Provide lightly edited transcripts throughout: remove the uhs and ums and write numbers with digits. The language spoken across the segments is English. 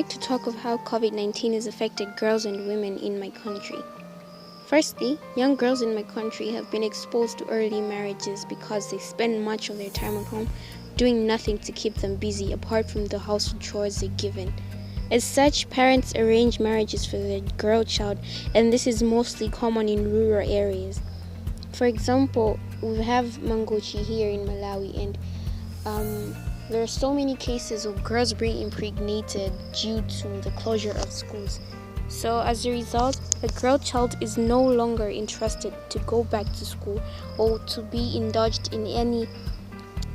like to talk of how COVID-19 has affected girls and women in my country. Firstly, young girls in my country have been exposed to early marriages because they spend much of their time at home doing nothing to keep them busy apart from the household chores they're given. As such, parents arrange marriages for their girl child, and this is mostly common in rural areas. For example, we have Mangochi here in Malawi, and there are so many cases of girls being impregnated due to the closure of schools. So as a result, a girl child is no longer entrusted to go back to school or to be indulged in any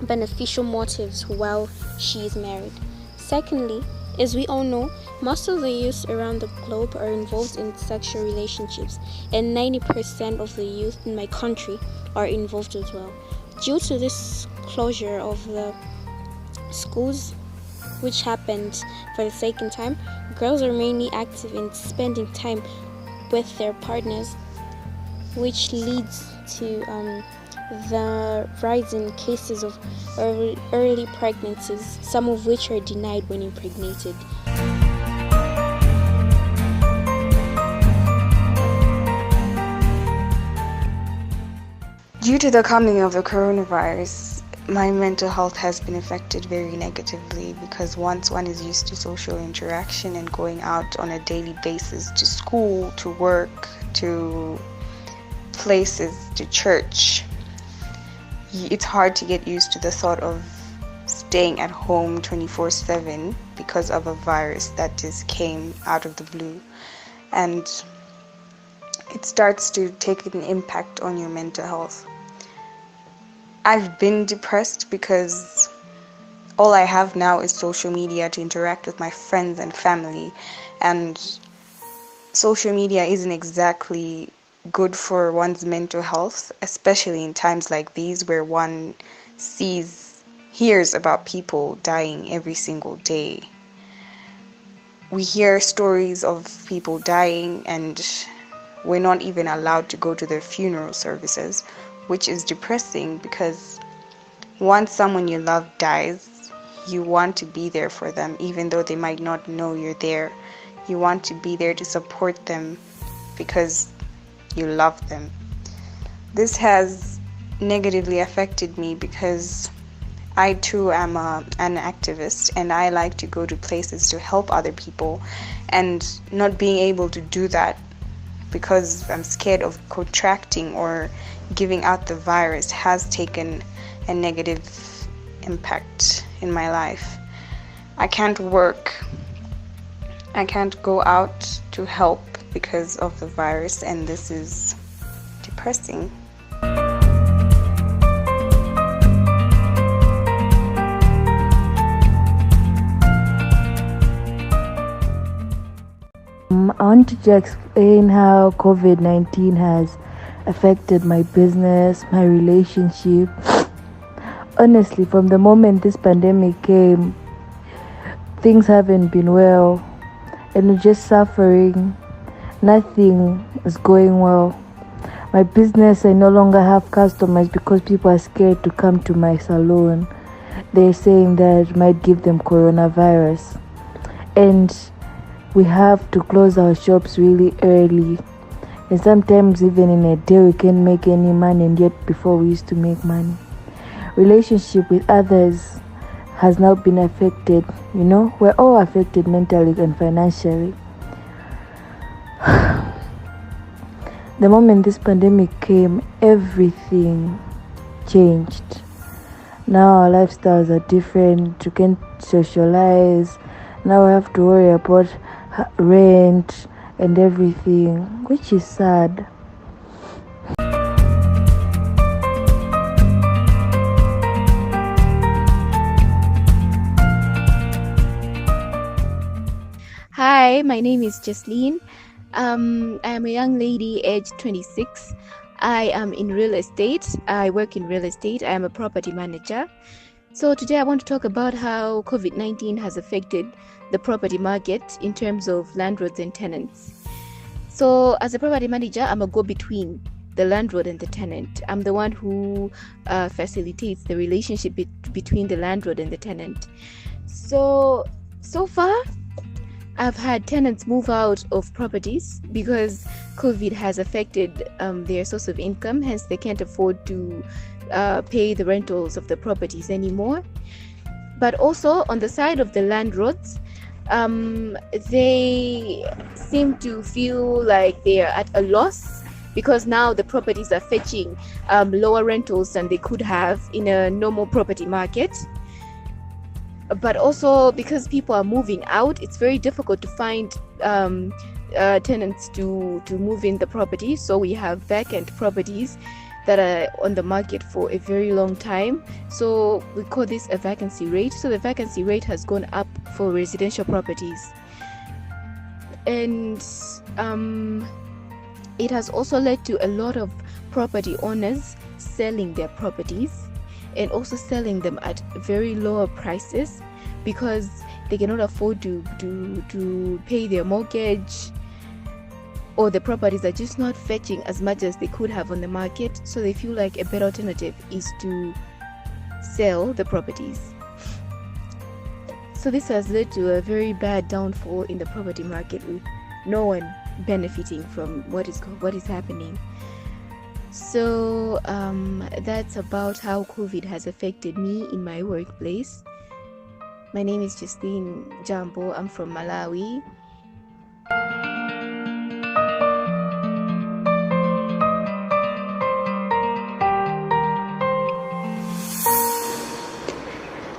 beneficial motives while she is married. Secondly, as we all know, most of the youth around the globe are involved in sexual relationships, and 90% of the youth in my country are involved as well. Due to this closure of the schools, which happened for the second time, girls are mainly active in spending time with their partners, which leads to the rise in cases of early pregnancies, some of which are denied when impregnated. Due to the coming of the coronavirus, my mental health has been affected very negatively because once one is used to social interaction and going out on a daily basis to school, to work, to places, to church, it's hard to get used to the thought of staying at home 24/7 because of a virus that just came out of the blue, and it starts to take an impact on your mental health. I've been depressed because all I have now is social media to interact with my friends and family, and social media isn't exactly good for one's mental health, especially in times like these where one hears about people dying every single day. We hear stories of people dying and we're not even allowed to go to their funeral services, which is depressing because once someone you love dies, you want to be there for them even though they might not know you're there. You want to be there to support them because you love them. This has negatively affected me because I too am an activist, and I like to go to places to help other people, and not being able to do that because I'm scared of contracting or giving out the virus has taken a negative impact in my life. I can't work. I can't go out to help because of the virus, and this is depressing. I wanted to explain how COVID-19 has affected my business, my relationship. Honestly, from the moment this pandemic came, things haven't been well, and we're just suffering. Nothing is going well. My business, I no longer have customers because people are scared to come to my salon. They're saying that it might give them coronavirus. And we have to close our shops really early. And sometimes even in a day we can't make any money, and yet before we used to make money. Relationship with others has now been affected. We're all affected mentally and financially. The moment this pandemic came, everything changed. Now our lifestyles are different. You can't socialize. Now we have to worry about rent and everything, which is sad. Hi, my name is Jasleen. I am a young lady aged 26. I am in real estate. I work in real estate. I am a property manager. So today I want to talk about how COVID-19 has affected the property market in terms of landlords and tenants. So as a property manager, I'm a go-between the landlord and the tenant. I'm the one who facilitates the relationship between the landlord and the tenant. So far, I've had tenants move out of properties because COVID has affected their source of income, hence they can't afford to pay the rentals of the properties anymore. But also on the side of the landlords, they seem to feel like they are at a loss because now the properties are fetching lower rentals than they could have in a normal property market. But also because people are moving out, it's very difficult to find tenants to move in the property. So we have vacant properties that are on the market for a very long time. So we call this a vacancy rate. So the vacancy rate has gone up for residential properties. And it has also led to a lot of property owners selling their properties and also selling them at very lower prices because they cannot afford to pay their mortgage, or the properties are just not fetching as much as they could have on the market. So they feel like a better alternative is to sell the properties. So this has led to a very bad downfall in the property market, with no one benefiting from what is happening. So that's about how COVID has affected me in my workplace. My name is Justine Jambo. I'm from Malawi.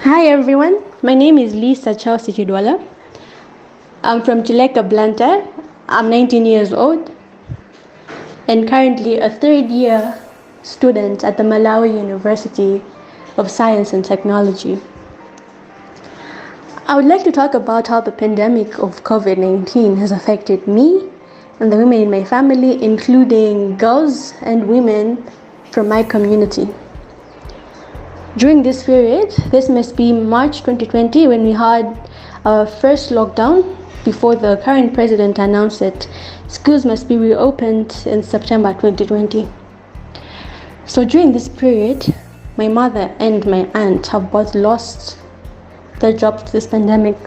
Hi everyone, my name is Lisa Chelsea Chidwala. I'm from Chileka, Blantyre. I'm 19 years old and currently a third year student at the Malawi University of Science and Technology. I would like to talk about how the pandemic of COVID-19 has affected me and the women in my family, including girls and women from my community. During this period, this must be March 2020, when we had our first lockdown before the current president announced that schools must be reopened in September 2020. So during this period, my mother and my aunt have both lost their jobs to this pandemic.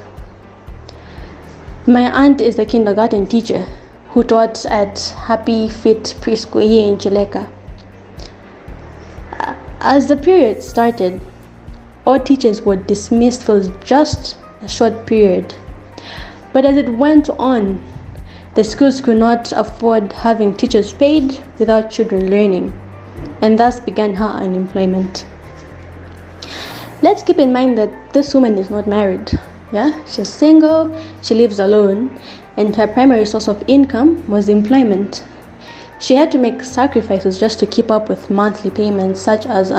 My aunt is a kindergarten teacher who taught at Happy Fit Preschool here in Chileka. As the period started, all teachers were dismissed for just a short period. But as it went on, the schools could not afford having teachers paid without children learning, and thus began her unemployment. Let's keep in mind that this woman is not married. She's single, she lives alone, and her primary source of income was employment. She had to make sacrifices just to keep up with monthly payments such as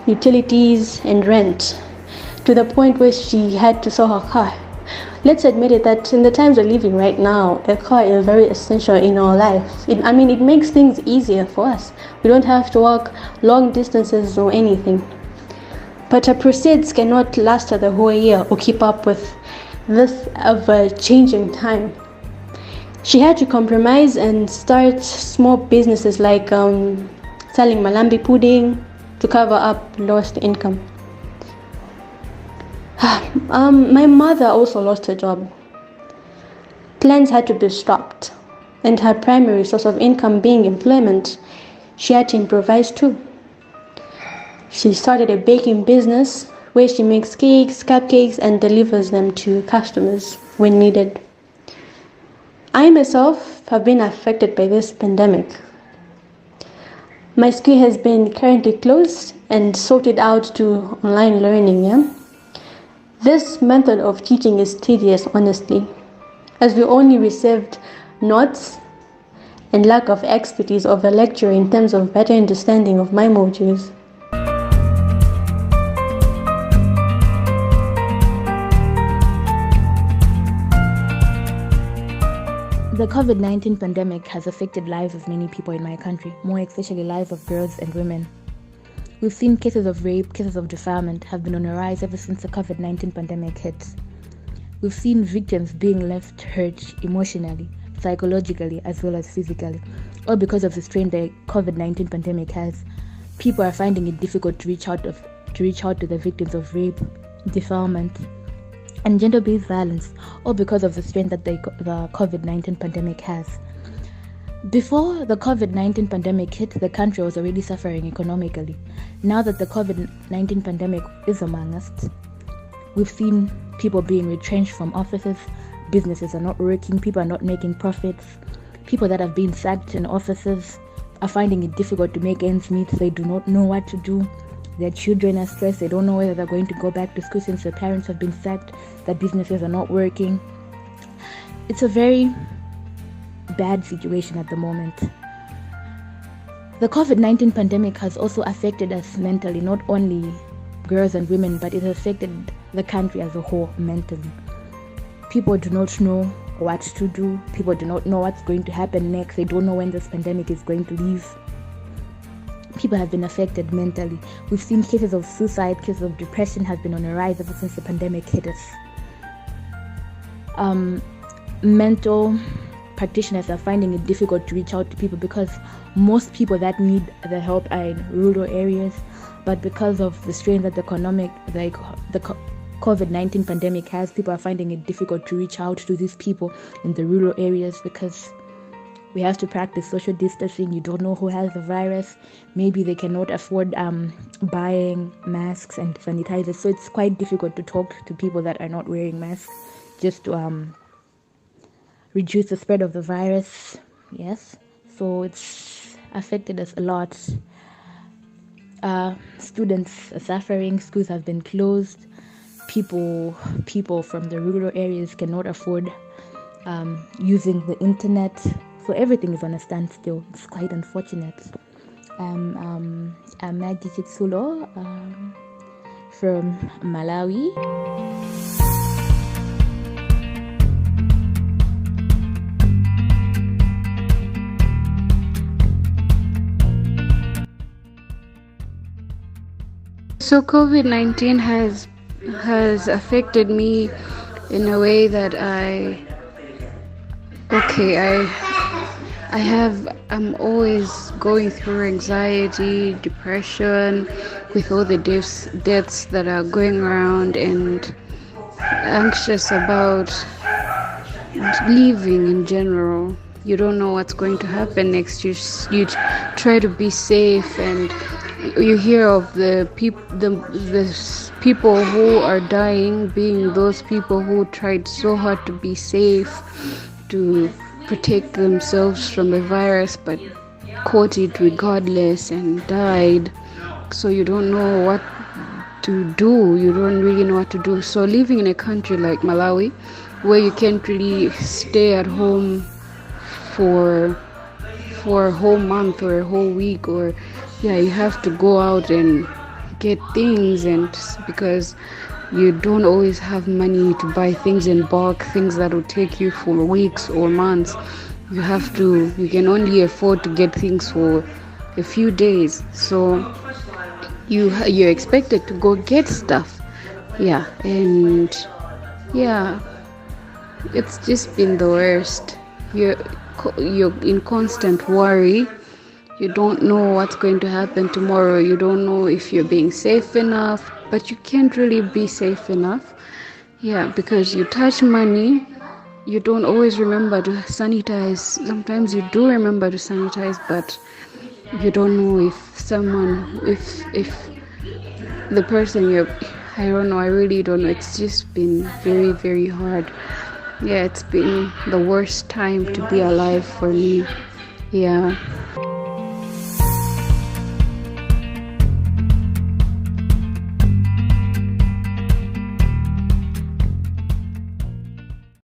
utilities and rent, to the point where she had to sell her car. Let's admit it that in the times we're living right now, a car is very essential in our life. It makes things easier for us. We don't have to walk long distances or anything. But her proceeds cannot last her the whole year or keep up with this ever-changing time. She had to compromise and start small businesses like selling malambi pudding to cover up lost income. My mother also lost her job. Plans had to be stopped, and her primary source of income being employment, she had to improvise too. She started a baking business where she makes cakes, cupcakes, and delivers them to customers when needed. I myself have been affected by this pandemic. My school has been currently closed and sorted out to online learning. This method of teaching is tedious, honestly, as we only received notes and lack of expertise of the lecturer in terms of better understanding of my modules. The COVID-19 pandemic has affected lives of many people in my country, more especially lives of girls and women. We've seen cases of rape, cases of defilement have been on a rise ever since the COVID-19 pandemic hit. We've seen victims being left hurt emotionally, psychologically, as well as physically, all because of the strain the COVID-19 pandemic has. People are finding it difficult to reach out to the victims of rape, defilement, and gender-based violence, all because of the strain that the COVID-19 pandemic has. Before the COVID-19 pandemic hit, the country was already suffering economically. Now that the COVID-19 pandemic is among us, we've seen people being retrenched from offices, businesses are not working, people are not making profits, people that have been sacked in offices are finding it difficult to make ends meet. They do not know what to do. Their children are stressed. They don't know whether they're going to go back to school since their parents have been sacked. Their businesses are not working. It's a very bad situation at the moment. The COVID-19 pandemic has also affected us mentally, not only girls and women, but it has affected the country as a whole mentally. People do not know what to do. People do not know what's going to happen next. They don't know when this pandemic is going to leave. People have been affected mentally. We've seen cases of suicide, cases of depression have been on a rise ever since the pandemic hit us. Mental practitioners are finding it difficult to reach out to people because most people that need the help are in rural areas, but because of the strain that the COVID-19 pandemic has, people are finding it difficult to reach out to these people in the rural areas because we have to practice social distancing. You don't know who has the virus. Maybe they cannot afford buying masks and sanitizers, so it's quite difficult to talk to people that are not wearing masks just to reduce the spread of the virus. Yes, so it's affected us a lot. Students are suffering. Schools have been closed. People from the rural areas cannot afford using the internet, so everything is on a standstill. It's quite unfortunate. I'm Maggie Chitsulo from Malawi. So COVID-19 has affected me in a way that I'm always going through anxiety, depression, with all the deaths that are going around, and anxious about living in general. You don't know what's going to happen next. You try to be safe, and you hear of the people who are dying being those people who tried so hard to be safe, to protect themselves from the virus, but caught it regardless and died. So you don't know what to do. You don't really know what to do. So living in a country like Malawi, where you can't really stay at home for a whole month or a whole week, or you have to go out and get things, and because you don't always have money to buy things in bulk, things that will take you for weeks or months. You can only afford to get things for a few days, so you're expected to go get stuff. It's just been the worst. You're in constant worry. You don't know what's going to happen tomorrow. You don't know if you're being safe enough, but you can't really be safe enough. Because you touch money, you don't always remember to sanitize. Sometimes you do remember to sanitize, but you don't know if the person I don't know. I really don't know. It's just been very, very hard. It's been the worst time to be alive for me.